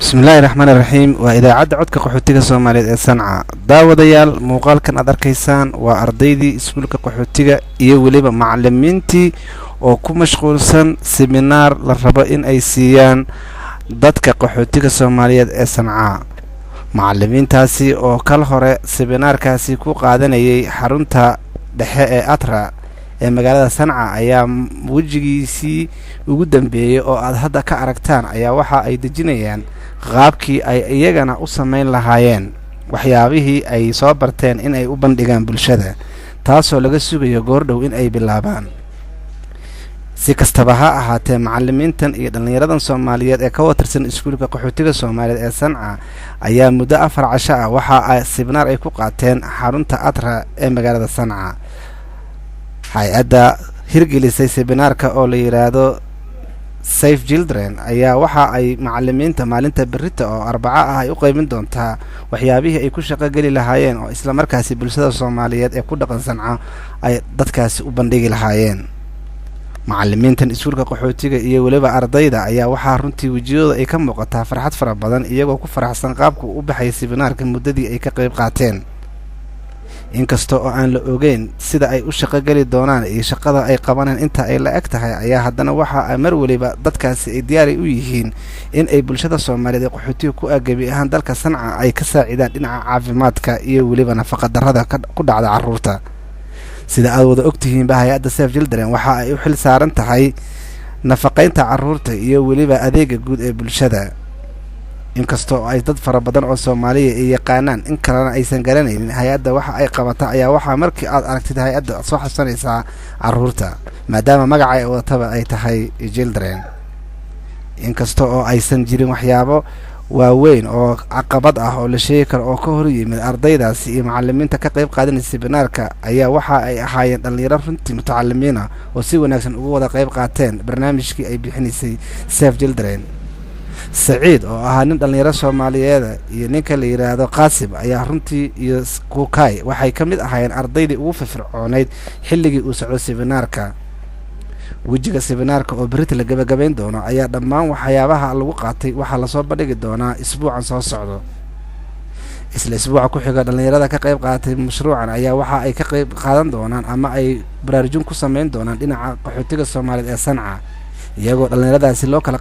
بسم الله الرحمن الرحيم وإذاعة عدك قحوتيga Soomaaliyeed ee Sanca daawadayaal muuqaalkan aad arkaysaan waa ardaydii iskuulka qaxootiga iyo waliba macallimiintii oo ku mashquulsan seminar la rabo in ay siiyaan dadka qaxootiga Soomaaliyeed ee Sanca macallimiintaasi oo kal hore seminarkaasi ku qaadanayay xarunta dhexe ee Atra ee magaalada Sanca ayaa wajigiisii ugu dambeeyay oo aad hadda ka aragtaan ayaa waxa ay dejinayaan qaabkii ay iyagana u sameyn lahaayeen waxyaabihii ay soo barteen in ay u bandhigaan bulshada taasoo laga sugayo goordhow in ay bilaabaan si kastaba ha ahaatee macallimiintan iyo dhalinyaradan Soomaaliyeed ee ka watirsan iskuulka qaxootiga Soomaaliyeed ee Sanca ayaa muddo 4 casho ah waxa ay seminar ay ku qaateen xarunta Atra ee magaalada Sanca hay-adda hirgelisay seminarka oo la yiraahdo Safe Children ayaa waxa ay macallimiinta maalinta berrito oo Arbaca ah ay u qaybin doontaa waxyaabihii ay ku shaqo gali lahaayeen oo isla markaasi bulshada Soomaaliyeed ee ku dhaqan Sanca ay dadkaasi u bandhigi lahaayeen macallimiintan iskuulka qaxootiga iyo waliba ardayda ayaa waxa runtii wajiyada ay ka muuqataa farxad fara badan iyagoo ku faraxsan qaabka u baxay seminarka muddadii ay ka qayb qaateen inkasta oo aan la ogeyn sida ay u shaqo gali doonaan iyo shaqada ay qabaneen inta ay la eg tahay ayaa haddana waxa ay mar waliba dadkaasi ay diyaar u yihiin in ay bulshada Soomaaliyeed ee qaxootiga ku agabi ahaan dalka Sanca ay ka saacidaan dhinaca caafimaadka iyo waliba nafaqa darrada ku dhacda carruurta sida aad wada ogtihiin hay'adda Safe Children waxa ay u xil saaran tahay nafaqeynta carruurta iyo waliba adeega guud ee bulshada inkastoo ay dad fara badan oo Soomaaliya ay yaqaanaan in kalena aysan garanaynin hay'adda waxa ay qabata ayaa waxa markii aad aragtid hay'adda soo xasanaysa carruurta maadaama magaca ay wadaba ay tahay Children inkastoo aysan jirin waxyaabo waaweyn oo caqabad ah oo la sheegi karo oo ka hor yimid ardaydaasi iyo macallimiinta ka qayb qaadanaysa seminarka ayaa waxa ay ahaayeen dhalinyaro runtii mutacallimiina oo si wanaagsan ugu wada qayb qaateen barnaamijkii ay bixinaysay Safe Children Saciid oo ahaa nin dhalinyaro Soomaaliyeed iyo ninka la yiraahdo Qaasim ayaa runtii iyo Kuukay waxay ka mid ahaayeen ardaydii ugu firfircooneyd xilligii uu socdo seminarka wajiga seminarka oo berrito la gabagabeyn doono ayaa dhammaan waxyaabaha lagu qaatay waxa la soo bandhigi doonaa isbuucan soo socdo isla isbuuca ku xiga dhalinyarada ka qayb qaatay mashruucan ayaa waxa ay ka qayb qaadan doonaan ama ay baraarujin ku sameyn doonaan dhinaca qaxootiga Soomaaliyeed ee Sanca iyagoo dhalinyaradaasi loo kala